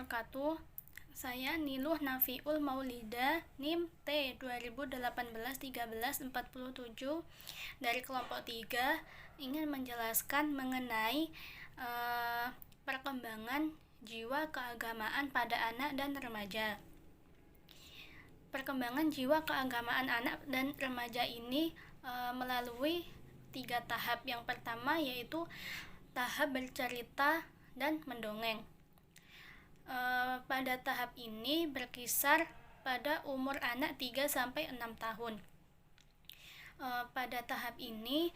wabarakatuh. Saya Niluh Nafiul Maulida, NIM T 2018-13-47 dari kelompok 3, ingin menjelaskan mengenai perkembangan jiwa keagamaan pada anak dan remaja. Perkembangan jiwa keagamaan anak dan remaja ini melalui 3 tahap. Yang pertama yaitu tahap bercerita dan mendongeng. Pada tahap ini berkisar pada umur anak 3-6 tahun. Pada tahap ini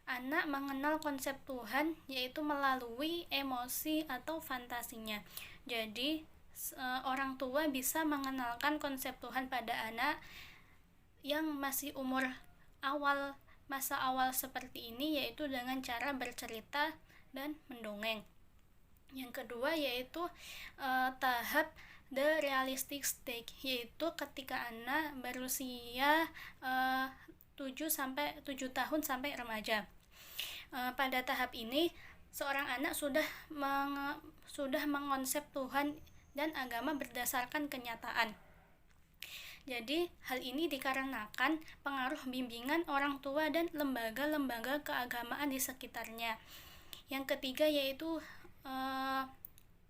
anak mengenal konsep Tuhan yaitu melalui emosi atau fantasinya. Jadi orang tua bisa mengenalkan konsep Tuhan pada anak yang masih umur masa awal seperti ini, yaitu dengan cara bercerita dan mendongeng. Yang kedua yaitu tahap the realistic stage, yaitu ketika anak berusia 7 tahun sampai remaja. Pada tahap ini seorang anak sudah mengonsep Tuhan dan agama berdasarkan kenyataan. Jadi hal ini dikarenakan pengaruh bimbingan orang tua dan lembaga-lembaga keagamaan di sekitarnya. Yang ketiga yaitu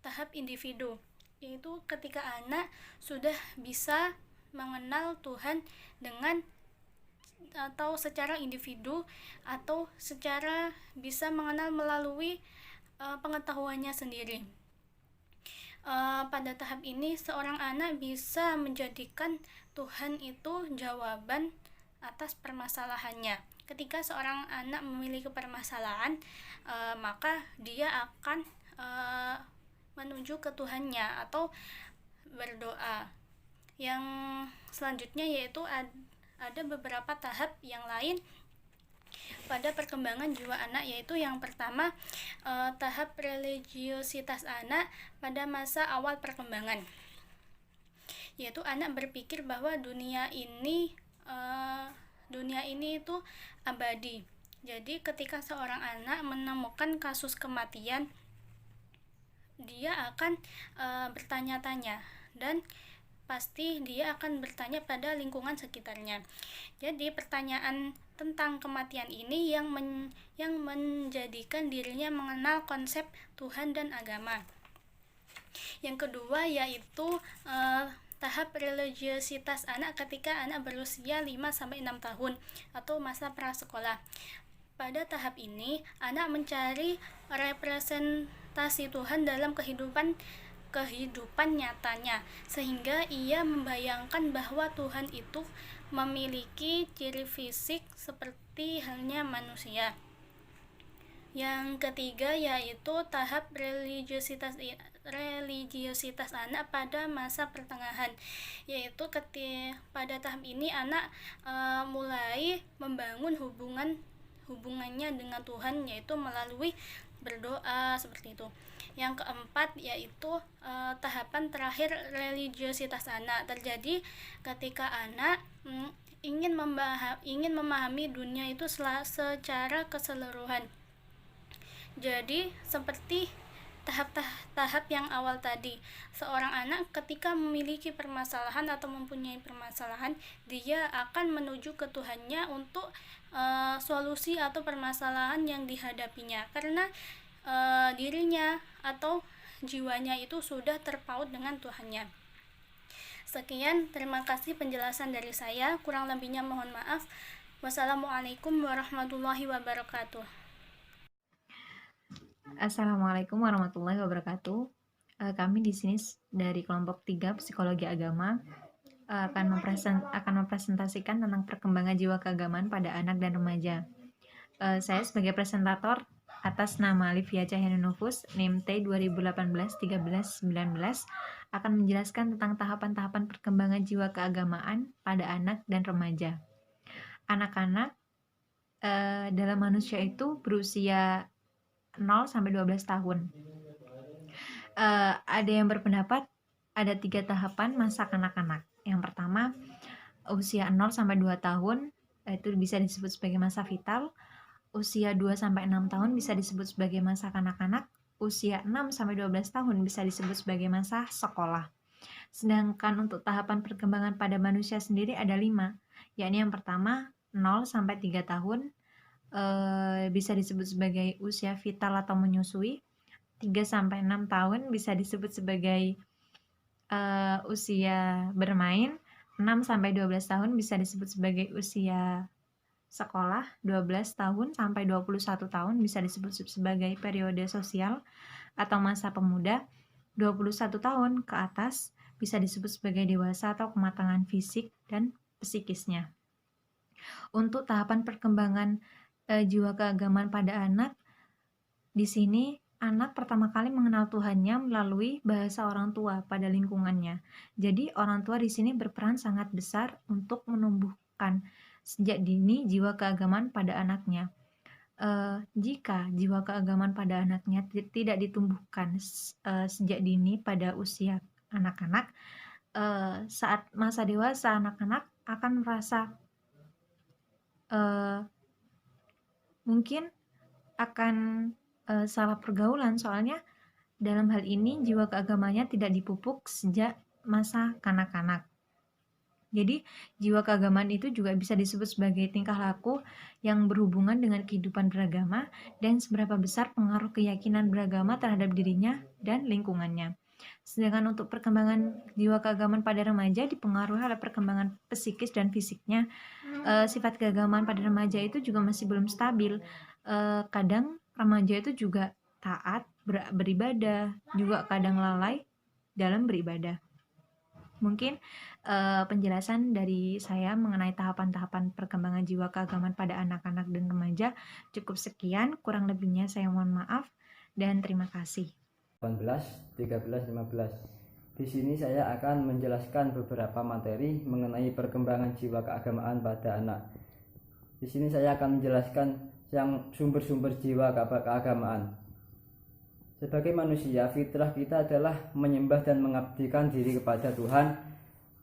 tahap individu, yaitu ketika anak sudah bisa mengenal Tuhan dengan atau secara individu atau secara bisa mengenal melalui pengetahuannya sendiri. Pada tahap ini seorang anak bisa menjadikan Tuhan itu jawaban atas permasalahannya. Ketika seorang anak memiliki permasalahan, maka dia akan menuju ke Tuhannya atau berdoa. Yang selanjutnya yaitu ada beberapa tahap yang lain pada perkembangan jiwa anak, yaitu yang pertama tahap religiositas anak pada masa awal perkembangan, yaitu anak berpikir bahwa dunia ini itu abadi. Jadi ketika seorang anak menemukan kasus kematian, dia akan bertanya-tanya dan pasti dia akan bertanya pada lingkungan sekitarnya. Jadi pertanyaan tentang kematian ini yang menjadikan dirinya mengenal konsep Tuhan dan agama. Yang kedua yaitu tahap religiositas anak ketika anak berusia 5-6 tahun atau masa prasekolah. Pada tahap ini anak mencari representasi Tuhan dalam kehidupan nyatanya, sehingga ia membayangkan bahwa Tuhan itu memiliki ciri fisik seperti halnya manusia. Yang ketiga yaitu tahap religiositas anak pada masa pertengahan, yaitu pada tahap ini anak mulai membangun hubungannya dengan Tuhan, yaitu melalui berdoa seperti itu. Yang keempat yaitu tahapan terakhir religiositas anak terjadi ketika anak ingin memahami dunia itu secara keseluruhan. Jadi seperti tahap yang awal tadi, seorang anak ketika memiliki permasalahan atau mempunyai permasalahan, dia akan menuju ke Tuhannya untuk solusi atau permasalahan yang dihadapinya, karena dirinya atau jiwanya itu sudah terpaut dengan Tuhannya. Sekian, terima kasih penjelasan dari saya, kurang lebihnya mohon maaf. Wassalamualaikum warahmatullahi wabarakatuh. Assalamualaikum warahmatullahi wabarakatuh. Kami di sini dari kelompok 3 Psikologi Agama akan mempresentasikan tentang perkembangan jiwa keagamaan pada anak dan remaja. Saya sebagai presentator atas nama Livia Cahyanunufus, NIM T 2018-13-19 akan menjelaskan tentang tahapan-tahapan perkembangan jiwa keagamaan pada anak dan remaja. Anak-anak dalam manusia itu berusia 0-12 tahun. Ada yang berpendapat ada 3 tahapan masa kanak-kanak. Yang pertama, usia 0-2 tahun itu bisa disebut sebagai masa vital. Usia 2-6 tahun bisa disebut sebagai masa kanak-kanak. usia 6-12 tahun bisa disebut sebagai masa sekolah. Sedangkan untuk tahapan perkembangan pada manusia sendiri ada 5, yakni yang pertama 0-3 tahun bisa disebut sebagai usia vital atau menyusui. 3-6 tahun bisa disebut sebagai usia bermain. 6-12 tahun bisa disebut sebagai usia sekolah. 12 tahun sampai 21 tahun bisa disebut sebagai periode sosial atau masa pemuda. 21 tahun ke atas bisa disebut sebagai dewasa atau kematangan fisik dan psikisnya. Untuk tahapan perkembangan jiwa keagamaan pada anak, di sini anak pertama kali mengenal Tuhannya melalui bahasa orang tua pada lingkungannya. Jadi orang tua di sini berperan sangat besar untuk menumbuhkan sejak dini jiwa keagamaan pada anaknya. Jika jiwa keagamaan pada anaknya tidak ditumbuhkan sejak dini pada usia anak-anak, saat masa dewasa anak-anak akan merasa mungkin akan salah pergaulan, soalnya dalam hal ini jiwa keagamanya tidak dipupuk sejak masa kanak-kanak. Jadi jiwa keagamaan itu juga bisa disebut sebagai tingkah laku yang berhubungan dengan kehidupan beragama dan seberapa besar pengaruh keyakinan beragama terhadap dirinya dan lingkungannya. Sedangkan untuk perkembangan jiwa keagamaan pada remaja dipengaruhi oleh perkembangan psikis dan fisiknya. Sifat keagamaan pada remaja itu juga masih belum stabil. Kadang remaja itu juga taat beribadah, juga kadang lalai dalam beribadah. Mungkin penjelasan dari saya mengenai tahapan-tahapan perkembangan jiwa keagamaan pada anak-anak dan remaja cukup sekian. Kurang lebihnya saya mohon maaf dan terima kasih. 18, 13, 15. Di sini saya akan menjelaskan beberapa materi mengenai perkembangan jiwa keagamaan pada anak. Di sini saya akan menjelaskan yang sumber-sumber jiwa keagamaan. Sebagai manusia, fitrah kita adalah menyembah dan mengabdikan diri kepada Tuhan,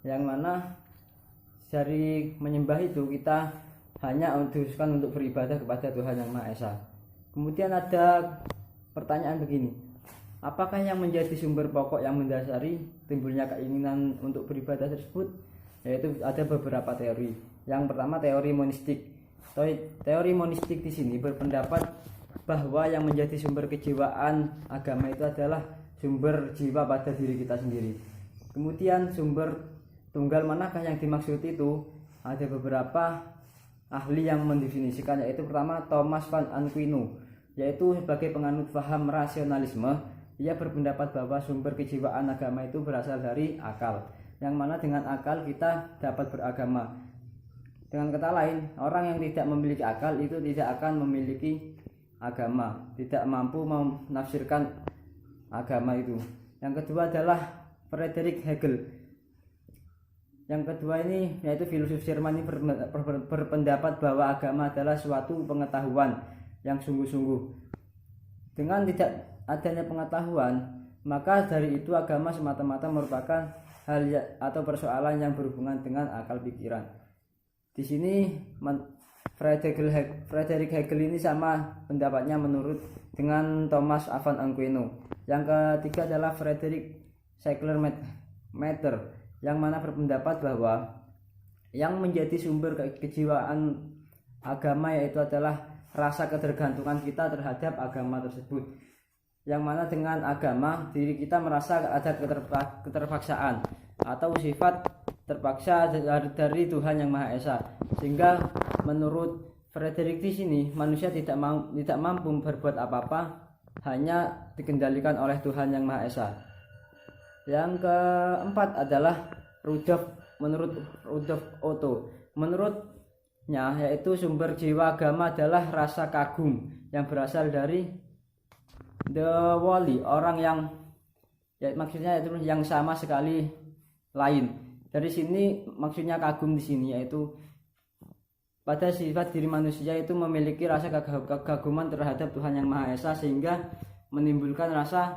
yang mana dari menyembah itu kita hanya diusahakan untuk beribadah kepada Tuhan Yang Maha Esa. Kemudian ada pertanyaan begini, apakah yang menjadi sumber pokok yang mendasari timbulnya keinginan untuk beribadah tersebut? Yaitu ada beberapa teori. Yang pertama teori monistik. Teori monistik di sini berpendapat bahwa yang menjadi sumber kejiwaan agama itu adalah sumber jiwa pada diri kita sendiri. Kemudian sumber tunggal manakah yang dimaksud itu? Ada beberapa ahli yang mendefinisikan, yaitu pertama Thomas van Aquino, yaitu sebagai penganut paham rasionalisme. Ia berpendapat bahwa sumber kejiwaan agama itu berasal dari akal, yang mana dengan akal kita dapat beragama. Dengan kata lain, orang yang tidak memiliki akal itu tidak akan memiliki agama, tidak mampu menafsirkan agama itu. Yang kedua adalah Friedrich Hegel. Yang kedua ini yaitu filsuf Jerman ini berpendapat bahwa agama adalah suatu pengetahuan yang sungguh-sungguh. Dengan tidak adanya pengetahuan, maka dari itu agama semata-mata merupakan hal atau persoalan yang berhubungan dengan akal pikiran. Di sini Friedrich Hegel ini sama pendapatnya menurut dengan Thomas van Aquino. Yang ketiga adalah Friedrich Schleiermacher, yang mana berpendapat bahwa yang menjadi sumber kejiwaan agama yaitu adalah rasa ketergantungan kita terhadap agama tersebut. Yang mana dengan agama diri kita merasa ada keterpaksaan atau sifat terpaksa dari Tuhan Yang Maha Esa, sehingga menurut Friedrich di sini manusia tidak mampu berbuat apa-apa, hanya dikendalikan oleh Tuhan Yang Maha Esa. Yang keempat adalah menurut Rudolf Otto. Menurutnya yaitu sumber jiwa agama adalah rasa kagum yang berasal dari the wali, orang yang maksudnya itu yang sama sekali lain. Dari sini maksudnya kagum di sini yaitu pada sifat diri manusia itu memiliki rasa kekaguman terhadap Tuhan Yang Maha Esa, sehingga menimbulkan rasa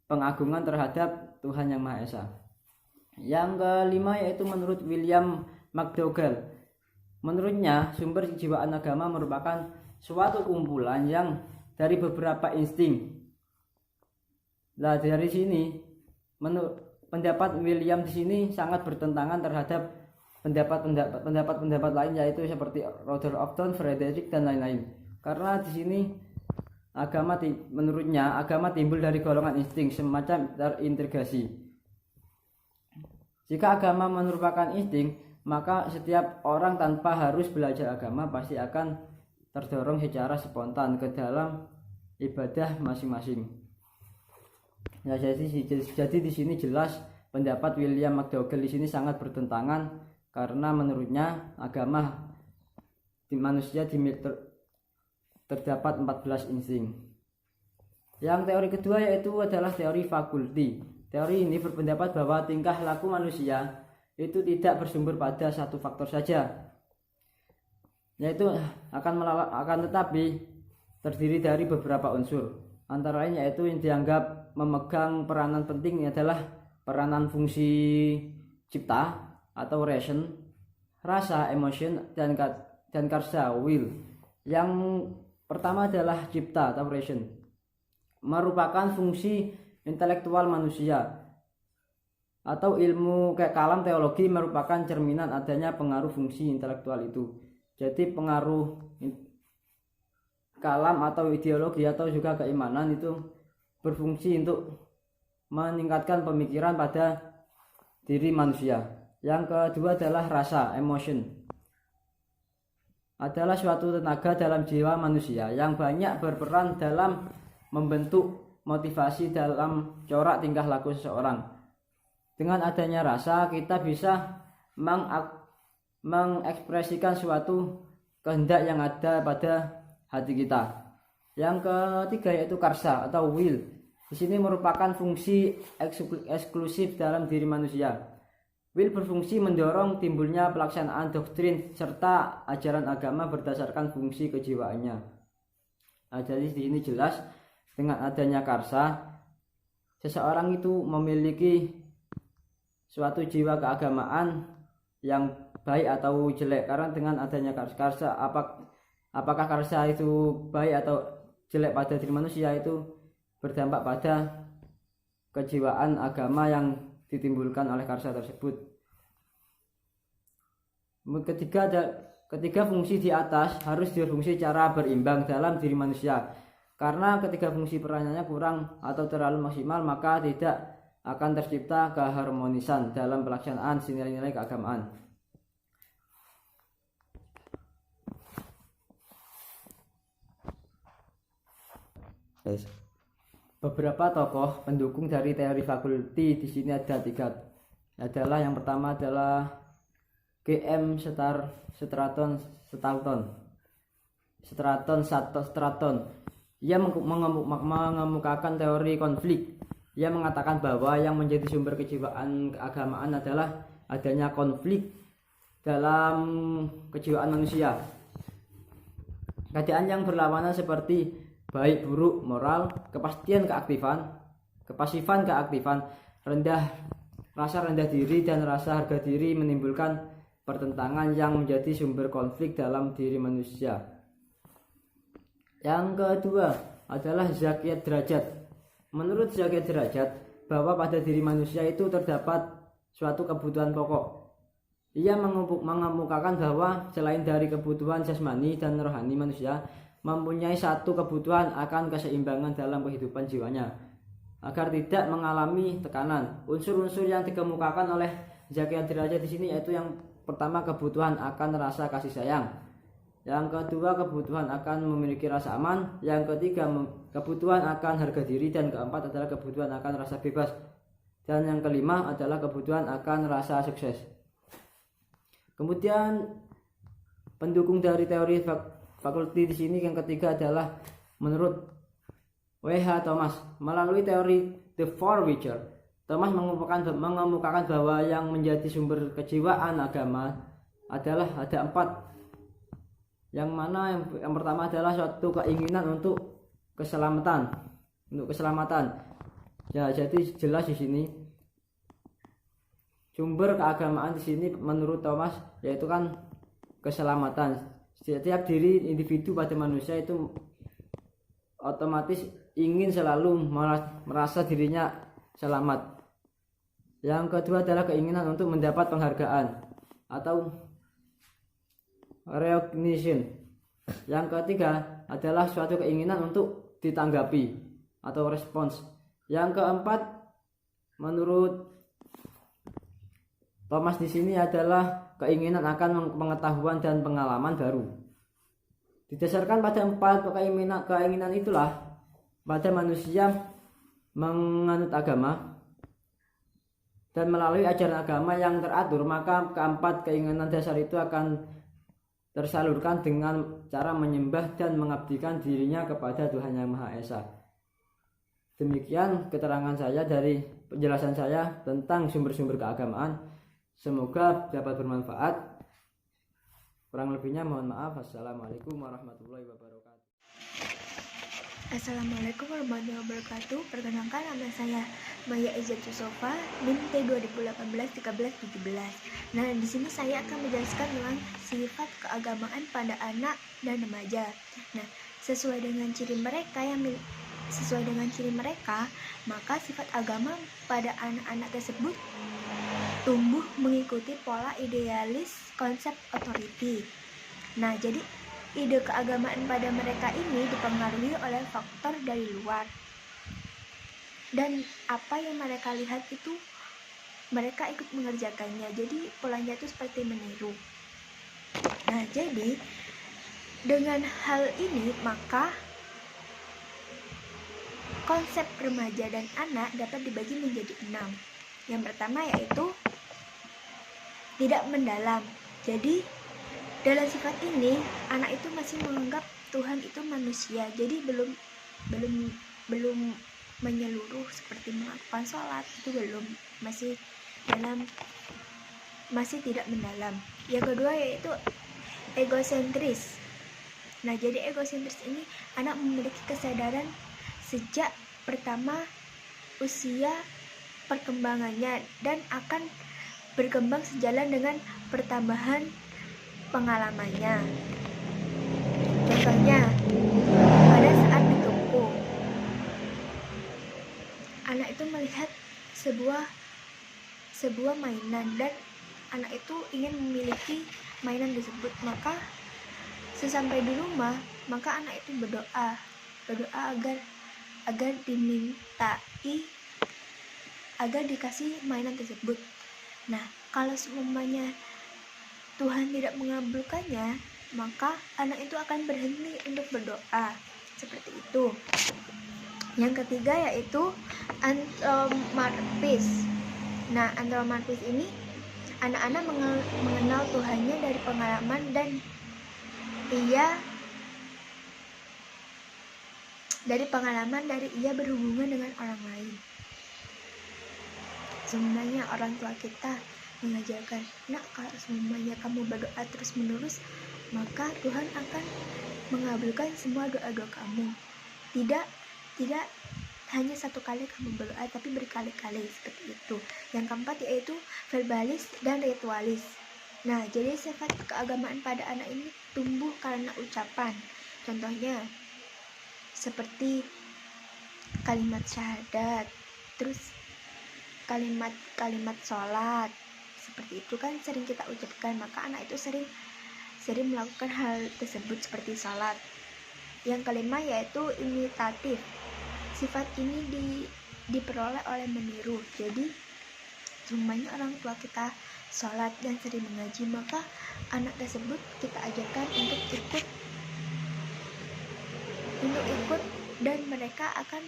pengagungan terhadap Tuhan Yang Maha Esa. Yang kelima yaitu menurut William McDougall. Menurutnya sumber kejiwaan agama merupakan suatu kumpulan yang dari beberapa insting Nah, dari sini pendapat William di sini sangat bertentangan terhadap pendapat lain, yaitu seperti Roger Upton, Frederick dan lain-lain. Karena di sini menurutnya agama timbul dari golongan insting semacam terintegrasi. Jika agama merupakan insting, maka setiap orang tanpa harus belajar agama pasti akan terdorong secara spontan ke dalam ibadah masing-masing. Nah, jadi di sini jelas pendapat William McDougall di sini sangat bertentangan, karena menurutnya agama di manusia terdapat 14 insting. Yang teori kedua yaitu adalah teori fakulti. Teori ini berpendapat bahwa tingkah laku manusia itu tidak bersumber pada satu faktor saja, yaitu akan tetapi terdiri dari beberapa unsur. Antara lain yaitu yang dianggap memegang peranan penting adalah peranan fungsi cipta atau reason, rasa, emotion, dan karsa, will. Yang pertama adalah cipta atau reason, merupakan fungsi intelektual manusia, atau ilmu kayak kalam teologi merupakan cerminan adanya pengaruh fungsi intelektual itu. Jadi pengaruh kalam atau ideologi atau juga keimanan itu berfungsi untuk meningkatkan pemikiran pada diri manusia. Yang kedua adalah rasa, emotion, adalah suatu tenaga dalam jiwa manusia yang banyak berperan dalam membentuk motivasi dalam corak tingkah laku seseorang. Dengan adanya rasa, kita bisa mengekspresikan suatu kehendak yang ada pada hati kita. Yang ketiga yaitu karsa atau will. Di sini merupakan fungsi eksklusif dalam diri manusia. Will berfungsi mendorong timbulnya pelaksanaan doktrin serta ajaran agama berdasarkan fungsi kejiwaannya. Nah, jadi di sini jelas dengan adanya karsa, seseorang itu memiliki suatu jiwa keagamaan yang baik atau jelek. Karena dengan adanya karsa, apakah karsa itu baik atau jelek pada diri manusia itu berdampak pada kejiwaan agama yang ditimbulkan oleh karsa tersebut. Ketiga fungsi di atas harus berfungsi secara berimbang dalam diri manusia. Karena ketika fungsi peranannya kurang atau terlalu maksimal, maka tidak akan tercipta keharmonisan dalam pelaksanaan nilai-nilai keagamaan. Beberapa tokoh pendukung dari teori fakulti di sini ada tiga. Yang pertama adalah G.M. Stratton. Ia mengemukakan teori konflik. Ia mengatakan bahwa yang menjadi sumber kejiwaan keagamaan adalah adanya konflik dalam kejiwaan manusia. Keadaan yang berlawanan seperti baik buruk moral, kepastian kepasifan keaktifan, rasa rendah diri dan rasa harga diri menimbulkan pertentangan yang menjadi sumber konflik dalam diri manusia. Yang kedua adalah Zakiat Derajat. Menurut Zakiat Derajat, bahwa pada diri manusia itu terdapat suatu kebutuhan pokok. Ia mengemukakan bahwa selain dari kebutuhan jasmani dan rohani, manusia mempunyai satu kebutuhan akan keseimbangan dalam kehidupan jiwanya, agar tidak mengalami tekanan. Unsur-unsur yang dikemukakan oleh Zakiat Derajat di sini yaitu yang pertama kebutuhan akan rasa kasih sayang. Yang kedua kebutuhan akan memiliki rasa aman. Yang ketiga kebutuhan akan harga diri. Dan keempat adalah kebutuhan akan rasa bebas. Dan yang kelima adalah kebutuhan akan rasa sukses. Kemudian pendukung dari teori fakulti di sini yang ketiga adalah menurut W.H. Thomas. Melalui teori The Four Witcher, Thomas mengemukakan bahwa yang menjadi sumber kejiwaan agama adalah ada 4. Yang mana yang pertama adalah suatu keinginan untuk keselamatan. Ya, jadi jelas di sini sumber keagamaan di sini menurut Thomas yaitu kan keselamatan. Setiap diri individu pada manusia itu otomatis ingin selalu merasa dirinya selamat. Yang kedua adalah keinginan untuk mendapat penghargaan atau recognition. Yang ketiga adalah suatu keinginan untuk ditanggapi atau respons. Yang keempat, menurut Thomas di sini adalah keinginan akan pengetahuan dan pengalaman baru. Didasarkan pada 4 keinginan itulah pada manusia menganut agama dan melalui ajaran agama yang teratur, maka keempat keinginan dasar itu akan tersalurkan dengan cara menyembah dan mengabdikan dirinya kepada Tuhan Yang Maha Esa. Demikian keterangan saya dari penjelasan saya tentang sumber-sumber keagamaan. Semoga dapat bermanfaat. Kurang lebihnya mohon maaf. Assalamualaikum warahmatullahi wabarakatuh. Assalamualaikum warahmatullahi wabarakatuh. Perkenalkan, nama saya Maya Izzat Yusofa, NIM T 2018-1317. Nah, di sini saya akan menjelaskan tentang sifat keagamaan pada anak dan remaja. Nah, sesuai dengan ciri mereka, maka sifat agama pada anak-anak tersebut tumbuh mengikuti pola idealis konsep authority. Nah, jadi ide keagamaan pada mereka ini dipengaruhi oleh faktor dari luar, dan apa yang mereka lihat itu mereka ikut mengerjakannya. Jadi polanya itu seperti meniru. Nah, jadi dengan hal ini maka konsep remaja dan anak dapat dibagi menjadi 6. Yang pertama yaitu tidak mendalam. Jadi dalam sifat ini anak itu masih menganggap Tuhan itu manusia, jadi belum menyeluruh seperti melakukan sholat, itu belum, masih tidak mendalam. Yang kedua yaitu egosentris. Nah, jadi egosentris ini anak memiliki kesadaran sejak pertama usia perkembangannya dan akan berkembang sejalan dengan pertambahan pengalamannya. Contohnya, pada saat di toko, anak itu melihat sebuah mainan dan anak itu ingin memiliki mainan tersebut. Maka sesampai di rumah, maka anak itu berdoa agar dikasih mainan tersebut. Nah, kalau semuanya Tuhan tidak mengabulkannya, maka anak itu akan berhenti untuk berdoa. Seperti itu. Yang ketiga yaitu anthropomorphism. Nah, anthropomorphism ini anak-anak mengenal Tuhannya dari pengalaman dan ia berhubungan dengan orang lain. Sebenarnya orang tua kita mengajarkan, nak, kalau semuanya kamu berdoa terus menerus, maka Tuhan akan mengabulkan semua doa-doa kamu. Tidak hanya satu kali kamu berdoa, tapi berkali-kali, seperti itu. Yang keempat yaitu verbalis dan ritualis. Nah, jadi sifat keagamaan pada anak ini tumbuh karena ucapan. Contohnya seperti kalimat syahadat, terus kalimat sholat, seperti itu kan sering kita ucapkan, maka anak itu sering melakukan hal tersebut seperti sholat. Yang kelima yaitu imitatif. Sifat ini diperoleh oleh meniru. Jadi semuanya orang tua kita sholat dan sering mengaji, maka anak tersebut kita ajarkan untuk ikut dan mereka akan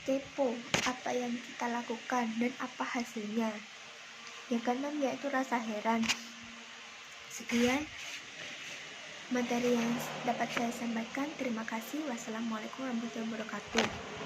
kepo apa yang kita lakukan dan apa hasilnya. Yang keenam yaitu rasa heran. Sekian materi yang dapat saya sampaikan. Terima kasih. Wassalamualaikum warahmatullahi wabarakatuh.